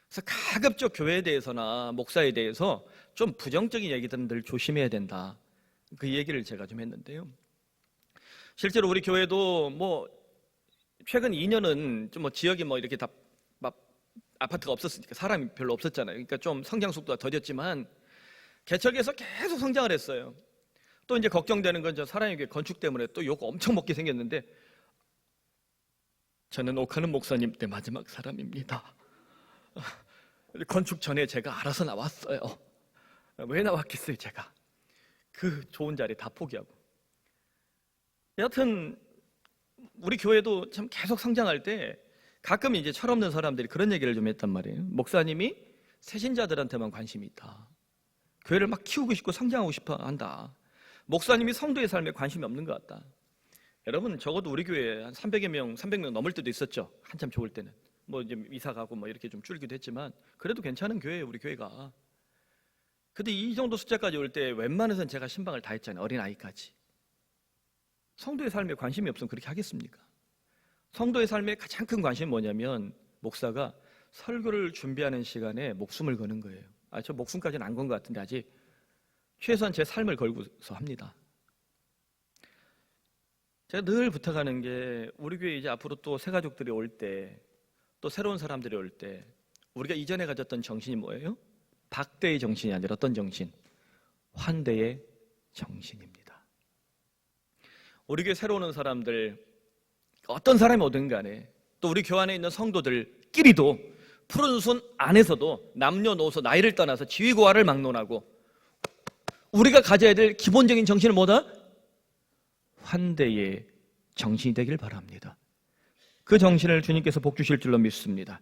[SPEAKER 1] 그래서 가급적 교회에 대해서나 목사에 대해서 좀 부정적인 얘기들은 늘 조심해야 된다. 그 얘기를 제가 좀 했는데요. 실제로 우리 교회도 최근 2년은 좀 지역이 이렇게 다 아파트가 없었으니까 사람이 별로 없었잖아요. 그러니까 좀 성장 속도가 더뎠지만 개척에서 계속 성장을 했어요. 또 이제 걱정되는 건 저 사람에게 건축 때문에 또 욕 엄청 먹게 생겼는데, 저는 옥하는 목사님 때 마지막 사람입니다. 건축 전에 제가 알아서 나왔어요. 왜 나왔겠어요, 제가. 그 좋은 자리 다 포기하고. 여하튼 우리 교회도 참 계속 성장할 때 가끔 이제 철없는 사람들이 그런 얘기를 좀 했단 말이에요. 목사님이 새신자들한테만 관심이 있다. 교회를 막 키우고 싶고 성장하고 싶어 한다. 목사님이 성도의 삶에 관심이 없는 것 같다. 여러분, 적어도 우리 교회에 한 300명 넘을 때도 있었죠. 한참 좋을 때는. 이제 이사 가고 이렇게 좀 줄기도 했지만 그래도 괜찮은 교회예요, 우리 교회가. 근데 이 정도 숫자까지 올 때 웬만해서는 제가 신방을 다 했잖아요. 어린아이까지. 성도의 삶에 관심이 없으면 그렇게 하겠습니까? 성도의 삶에 가장 큰 관심이 뭐냐면 목사가 설교를 준비하는 시간에 목숨을 거는 거예요. 저 목숨까지는 안 건 것 같은데 아직 최소한 제 삶을 걸고서 합니다. 제가 늘 부탁하는 게 우리 교회 이제 앞으로 또 새 가족들이 올 때, 또 새로운 사람들이 올 때 우리가 이전에 가졌던 정신이 뭐예요? 박대의 정신이 아니라 어떤 정신? 환대의 정신입니다. 우리 교회 새로 오는 사람들, 어떤 사람이 오든 간에 또 우리 교회 안에 있는 성도들끼리도 푸른 순 안에서도 남녀노소 나이를 떠나서 지위고하를 막론하고 우리가 가져야 될 기본적인 정신은 뭐다? 환대의 정신이 되길 바랍니다. 그 정신을 주님께서 복 주실 줄로 믿습니다.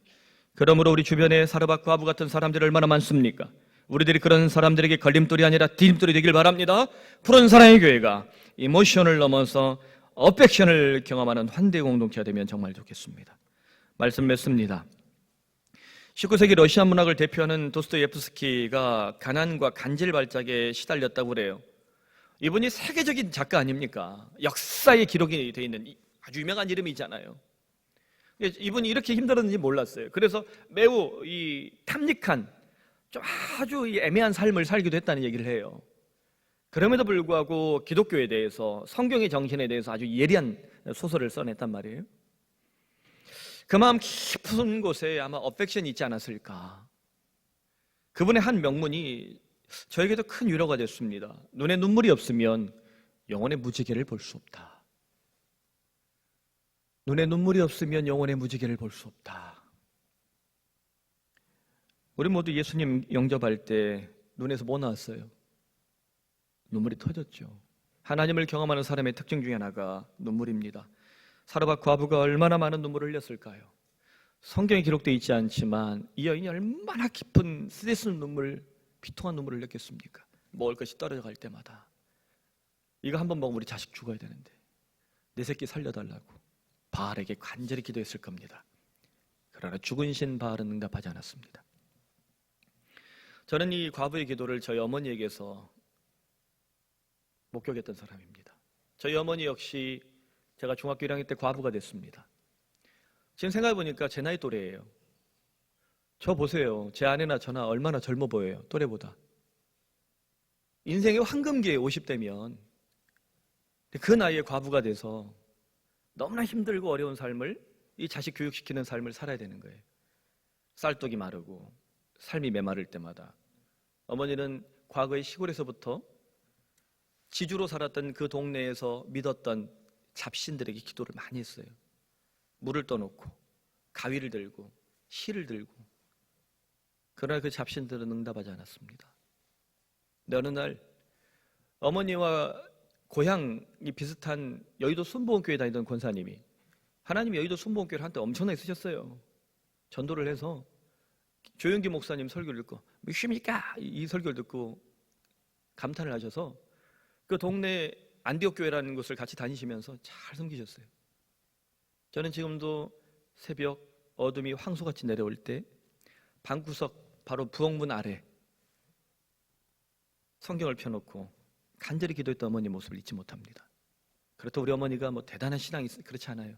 [SPEAKER 1] 그러므로 우리 주변에 사르밧 과부 같은 사람들이 얼마나 많습니까? 우리들이 그런 사람들에게 걸림돌이 아니라 디딤돌이 되길 바랍니다. 푸른 사랑의 교회가 이모션을 넘어서 어펙션을 경험하는 환대 공동체가 되면 정말 좋겠습니다. 말씀 맺습니다. 19세기 러시아 문학을 대표하는 도스토옙스키가 가난과 간질 발작에 시달렸다고 그래요. 이분이 세계적인 작가 아닙니까? 역사에 기록이 되어 있는 아주 유명한 이름이잖아요. 이분이 이렇게 힘들었는지 몰랐어요. 그래서 매우 탐닉한 좀 아주 애매한 삶을 살기도 했다는 얘기를 해요. 그럼에도 불구하고 기독교에 대해서, 성경의 정신에 대해서 아주 예리한 소설을 써냈단 말이에요. 그 마음 깊은 곳에 아마 어펙션이 있지 않았을까. 그분의 한 명문이 저에게도 큰 위로가 됐습니다. 눈에 눈물이 없으면 영혼의 무지개를 볼 수 없다. 눈에 눈물이 없으면 영혼의 무지개를 볼 수 없다. 우리 모두 예수님 영접할 때 눈에서 뭐 나왔어요? 눈물이 터졌죠. 하나님을 경험하는 사람의 특징 중에 하나가 눈물입니다. 사르밧 과부가 얼마나 많은 눈물을 흘렸을까요? 성경에 기록되어 있지 않지만 이 여인이 얼마나 깊은 쓰디쓰는 눈물, 비통한 눈물을 흘렸겠습니까? 먹을 것이 떨어져 갈 때마다 이거 한번 먹으면 우리 자식 죽어야 되는데 내 새끼 살려달라고 바알에게 간절히 기도했을 겁니다. 그러나 죽은 신 바알은 응답하지 않았습니다. 저는 이 과부의 기도를 저희 어머니에게서 목격했던 사람입니다. 저희 어머니 역시 제가 중학교 1학년 때 과부가 됐습니다. 지금 생각해보니까 제 나이 또래예요. 저 보세요. 제 아내나 저나 얼마나 젊어 보여요. 또래보다. 인생의 황금기에 50대면 그 나이에 과부가 돼서 너무나 힘들고 어려운 삶을, 이 자식 교육시키는 삶을 살아야 되는 거예요. 쌀떡이 마르고 삶이 메마를 때마다 어머니는 과거의 시골에서부터 지주로 살았던 그 동네에서 믿었던 잡신들에게 기도를 많이 했어요. 물을 떠놓고 가위를 들고 실을 들고. 그러나 그 잡신들은 응답하지 않았습니다. 어느 날 어머니와 고향이 비슷한 여의도 순복음교회 다니던 권사님이 하나님이 여의도 순복음교회를 한때 엄청나게 쓰셨어요. 전도를 해서 조영기 목사님 설교를 듣고 믿습니까? 이 설교를 듣고 감탄을 하셔서 그 동네 안디옥 교회라는 곳을 같이 다니시면서 잘 섬기셨어요. 저는 지금도 새벽 어둠이 황소같이 내려올 때 방구석 바로 부엌문 아래 성경을 펴놓고 간절히 기도했던 어머니 모습을 잊지 못합니다. 그렇다고 우리 어머니가 뭐 대단한 신앙이 있어요. 그렇지 않아요.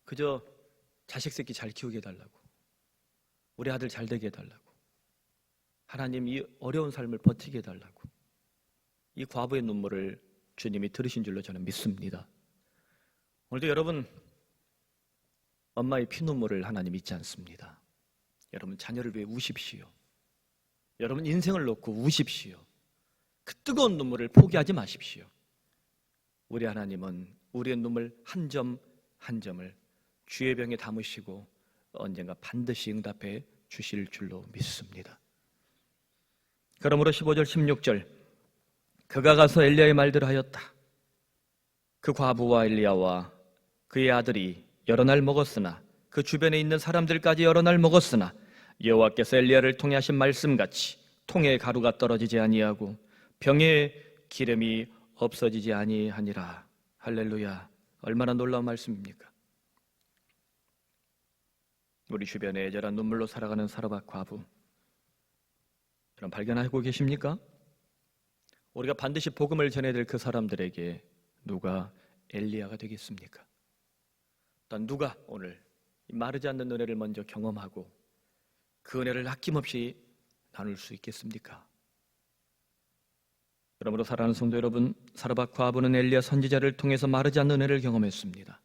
[SPEAKER 1] 그저 자식 새끼 잘 키우게 해달라고, 우리 아들 잘 되게 해달라고, 하나님 이 어려운 삶을 버티게 해달라고, 이 과부의 눈물을 주님이 들으신 줄로 저는 믿습니다. 오늘도 여러분 엄마의 피눈물을 하나님 잊지 않습니다. 여러분 자녀를 위해 우십시오. 여러분 인생을 놓고 우십시오. 그 뜨거운 눈물을 포기하지 마십시오. 우리 하나님은 우리의 눈물 한 점 한 점을 주의 병에 담으시고 언젠가 반드시 응답해 주실 줄로 믿습니다. 그러므로 15절 16절 그가 가서 엘리야의 말대로 하였다. 그 과부와 엘리야와 그의 아들이 여러 날 먹었으나 그 주변에 있는 사람들까지 여러 날 먹었으나 여호와께서 엘리야를 통해 하신 말씀같이 통에 가루가 떨어지지 아니하고 병에 기름이 없어지지 아니하니라. 할렐루야. 얼마나 놀라운 말씀입니까? 우리 주변에 애절한 눈물로 살아가는 사르밧 과부 여러분 발견하고 계십니까? 우리가 반드시 복음을 전해야 될 그 사람들에게 누가 엘리야가 되겠습니까? 또 누가 오늘 마르지 않는 은혜를 먼저 경험하고 그 은혜를 아낌없이 나눌 수 있겠습니까? 그러므로 사랑하는 성도 여러분, 사르밧 과부는 엘리야 선지자를 통해서 마르지 않는 은혜를 경험했습니다.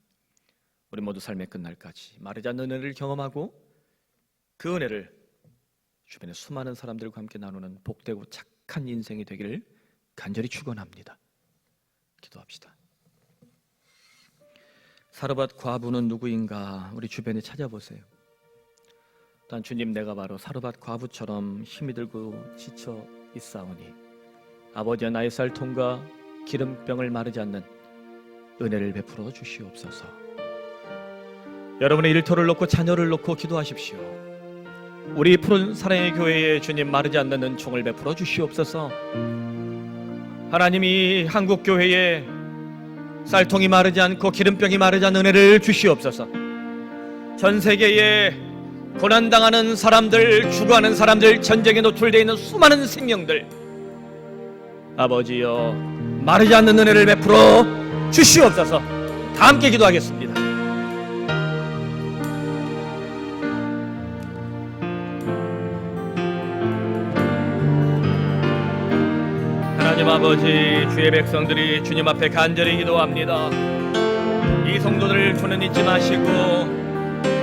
[SPEAKER 1] 우리 모두 삶의 끝날까지 마르지 않는 은혜를 경험하고 그 은혜를 주변의 수많은 사람들과 함께 나누는 복되고 착한 인생이 되기를 간절히 축원합니다. 기도합시다. 사르밧 과부는 누구인가? 우리 주변에 찾아보세요. 단 주님, 내가 바로 사르밧 과부처럼 힘이 들고 지쳐 있사오니 아버지와 나의 쌀통과 기름병을 마르지 않는 은혜를 베풀어 주시옵소서. 여러분의 일터를 놓고 자녀를 놓고 기도하십시오. 우리 푸른 사랑의 교회에 주님 마르지 않는 은총을 베풀어 주시옵소서. 하나님이 한국 교회에 쌀통이 마르지 않고 기름병이 마르지 않는 은혜를 주시옵소서. 전 세계에 고난당하는 사람들, 죽어가는 사람들, 전쟁에 노출되어 있는 수많은 생명들, 아버지여 마르지 않는 은혜를 베풀어 주시옵소서. 다 함께 기도하겠습니다. 하나님 아버지, 주의 백성들이 주님 앞에 간절히 기도합니다. 이 성도들을 주는 잊지 마시고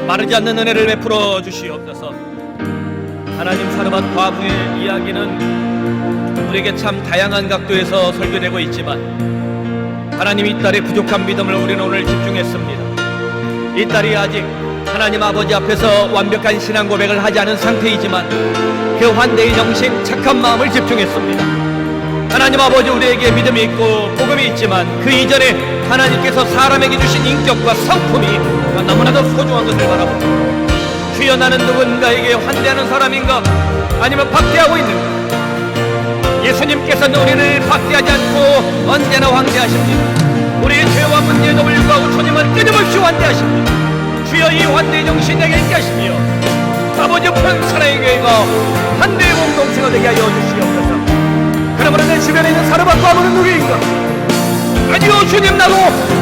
[SPEAKER 1] 마르지 않는 은혜를 베풀어 주시옵소서. 하나님, 사르밧 과부의 이야기는 우리에게 참 다양한 각도에서 설교되고 있지만 하나님, 이 딸의 부족한 믿음을 우리는 오늘 집중했습니다. 이 딸이 아직 하나님 아버지 앞에서 완벽한 신앙 고백을 하지 않은 상태이지만 그 환대의 정신, 착한 마음을 집중했습니다. 하나님 아버지, 우리에게 믿음이 있고 복음이 있지만 그 이전에 하나님께서 사람에게 주신 인격과 성품이 너무나도 소중한 것을 바라봅니다. 주여, 나는 누군가에게 환대하는 사람인가? 아니면 박대하고 있는가? 예수님께서는 우리를 박대하지 않고 언제나 환대하십니다. 우리의 죄와 문제에도 불구하고 주님은 끊임없이 환대하십니다. 주여, 이 환대의 정신 내게 있게 하시며 아버지, 푸른 사랑의 교회가 환대의 공동체가 되게 하여 주시옵소서. 그러므로 내 주변에 있는 사르밧 과부는 누구인가? 아니요, 주님, 나도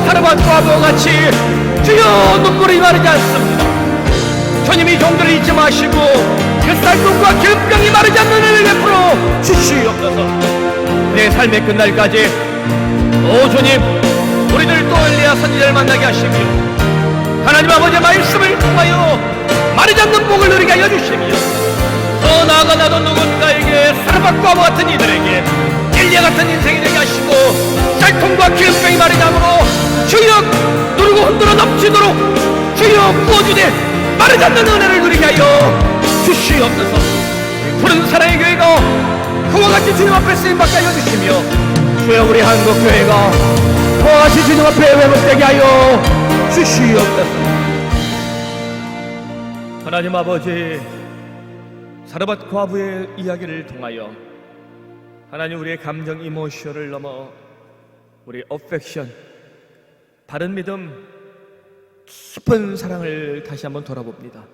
[SPEAKER 1] 사르밧 과부와 같이 주여 눈물이 마르지 않습니다. 주님이 종들을 잊지 마시고 그 쌀국과 기름병이 마르지 않는 은혜를 베풀어 주시옵소서. 내 삶의 끝날까지 오 주님, 우리들 또 엘리야 선지자를 만나게 하시며 하나님 아버지의 말씀을 통하여 마르지 않는 복을 누리게 하여 주시며 더 나아가 나도 누군가에게 사르밧 과부 같은 이들에게 엘리야 같은 인생이 되게 하시고 쌀통과 기름병이 마르지 않으므로 주여 누르고 흔들어 넘치도록 주여 부어주되 마르지 않는 은혜를 누리게 하여 주시옵소서. 푸른 사랑의 교회가 그와 같이 주님 앞에 쓰임받게 하여 주시며 주여 우리 한국교회가 그와 같이 주님 앞에 회복되게 하여 주시옵소서. 하나님 아버지, 사르밧 과부의 이야기를 통하여 하나님 우리의 감정 이모션을 넘어 우리 어펙션, 바른 믿음, 깊은 사랑을 다시 한번 돌아봅니다.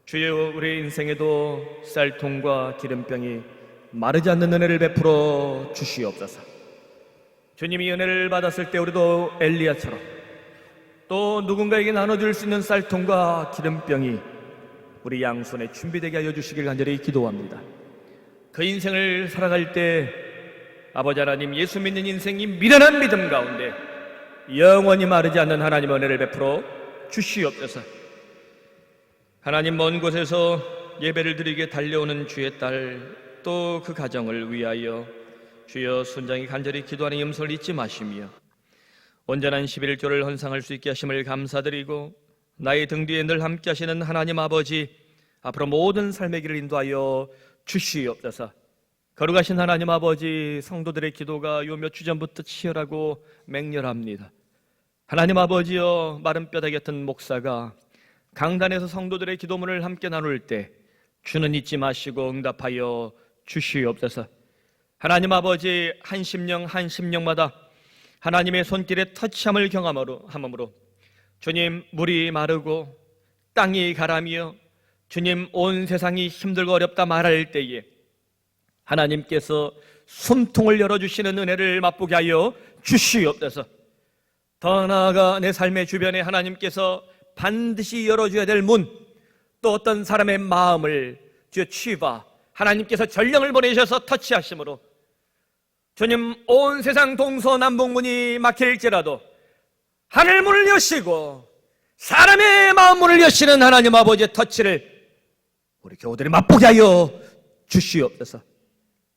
[SPEAKER 1] 주여 우리 인생에도 쌀통과 기름병이 마르지 않는 은혜를 베풀어 주시옵소서. 주님이 은혜를 받았을 때 우리도 엘리야처럼 또 누군가에게 나눠줄 수 있는 쌀통과 기름병이 우리 양손에 준비되게 하여 주시길 간절히 기도합니다. 그 인생을 살아갈 때 아버지 하나님, 예수 믿는 인생이 미련한 믿음 가운데 영원히 마르지 않는 하나님의 은혜를 베풀어 주시옵소서. 하나님, 먼 곳에서 예배를 드리게 달려오는 주의 딸 또 그 가정을 위하여 주여 순장이 간절히 기도하는 음성을 잊지 마시며 온전한 11조를 헌상할 수 있게 하심을 감사드리고 나의 등 뒤에 늘 함께 하시는 하나님 아버지, 앞으로 모든 삶의 길을 인도하여 주시옵소서. 거룩하신 하나님 아버지, 성도들의 기도가 요 몇 주 전부터 치열하고 맹렬합니다. 하나님 아버지여, 마른 뼈다귀 같은 목사가 강단에서 성도들의 기도문을 함께 나눌 때 주는 잊지 마시고 응답하여 주시옵소서. 하나님 아버지, 한 심령마다 하나님의 손길의 터치함을 경험함으로 주님, 물이 마르고 땅이 가라며 주님, 온 세상이 힘들고 어렵다 말할 때에 하나님께서 숨통을 열어주시는 은혜를 맛보게 하여 주시옵소서. 더 나아가 내 삶의 주변에 하나님께서 반드시 열어줘야 될 문, 또 어떤 사람의 마음을 주여 치바 하나님께서 전령을 보내셔서 터치하심으로 주님, 온 세상 동서남북문이 막힐지라도 하늘문을 여시고 사람의 마음문을 여시는 하나님 아버지의 터치를 우리 교우들이 맛보게 하여 주시옵소서.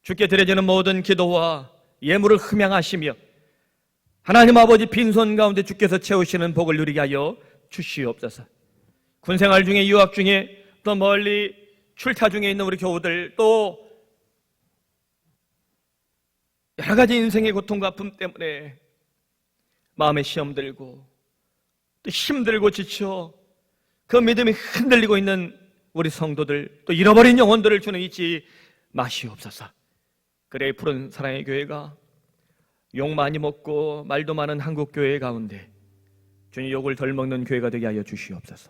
[SPEAKER 1] 주께 드려지는 모든 기도와 예물을 흠양하시며 하나님 아버지, 빈손 가운데 주께서 채우시는 복을 누리게 하여 주시옵소서. 군생활 중에, 유학 중에, 또 멀리 출타 중에 있는 우리 교우들, 또 여러 가지 인생의 고통과 아픔 때문에 마음에 시험 들고 또 힘들고 지쳐 그 믿음이 흔들리고 있는 우리 성도들, 또 잃어버린 영혼들을 주는 잊지 마시옵소서. 그래 푸른 사랑의 교회가 욕 많이 먹고 말도 많은 한국교회 가운데 주님, 욕을 덜 먹는 교회가 되게 하여 주시옵소서.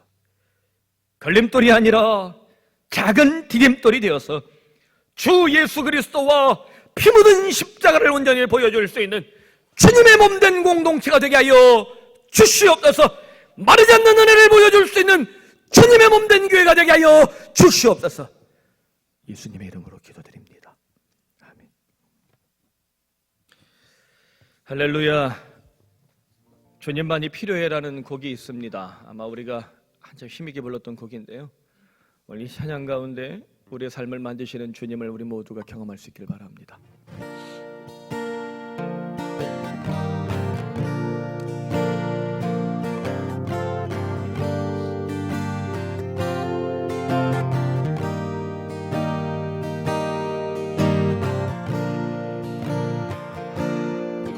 [SPEAKER 1] 걸림돌이 아니라 작은 디딤돌이 되어서 주 예수 그리스도와 피 묻은 십자가를 온전히 보여줄 수 있는 주님의 몸된 공동체가 되게 하여 주시옵소서. 마르지 않는 은혜를 보여줄 수 있는 주님의 몸된 교회가 되게 하여 주시옵소서. 예수님의 이름으로 기도드립니다. 아멘. 할렐루야. 주님만이 필요해라는 곡이 있습니다. 아마 우리가 한참 힘있게 불렀던 곡인데요, 오늘 이 찬양 가운데 우리의 삶을 만드시는 주님을 우리 모두가 경험할 수 있길 바랍니다.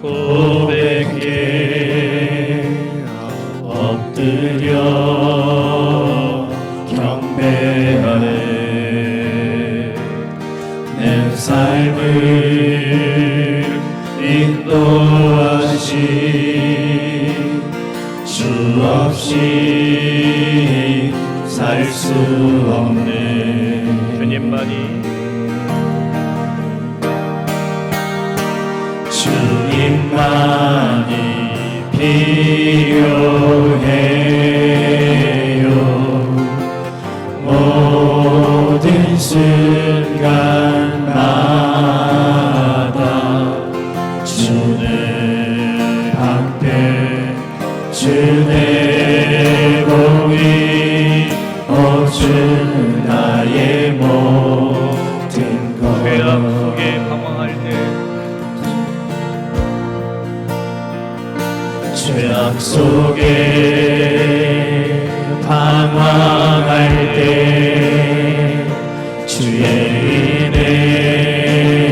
[SPEAKER 2] 고백해 엎드려 경배하네. 내 삶을 인도하신 주 없이 살 수 없네.
[SPEAKER 1] 주님만이
[SPEAKER 2] 주님만이 필요해요. 모든 순간마다 주는 방패, 주의 공의, 주 나의 모든 것.
[SPEAKER 1] 죄악 속에 방황할 때,
[SPEAKER 2] 죄악 속에 방황할 때 주의 은혜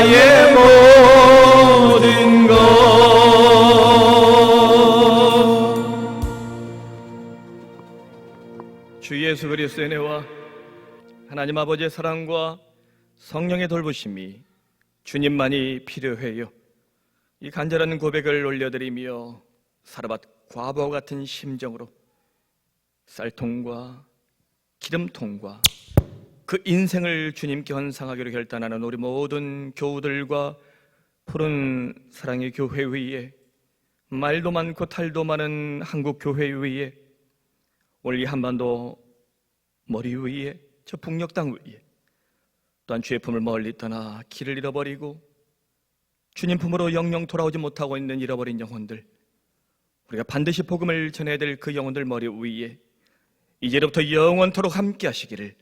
[SPEAKER 1] 나의 모든 것. 주 예수 그리스도의 은혜와 하나님 아버지의 사랑과 성령의 돌보심이 주님만이 필요해요. 이 간절한 고백을 올려드리며 사르밧 과부와 같은 심정으로 쌀통과 기름통과 그 인생을 주님께 헌상하기로 결단하는 우리 모든 교우들과 푸른 사랑의 교회 위에, 말도 많고 탈도 많은 한국 교회 위에, 오늘 이 한반도 머리 위에, 저 북녘 땅 위에, 또한 주의 품을 멀리 떠나 길을 잃어버리고 주님 품으로 영영 돌아오지 못하고 있는 잃어버린 영혼들, 우리가 반드시 복음을 전해야 될 그 영혼들 머리 위에 이제로부터 영원토록 함께 하시기를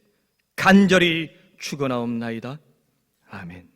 [SPEAKER 1] 간절히 축원하옵나이다. 아멘.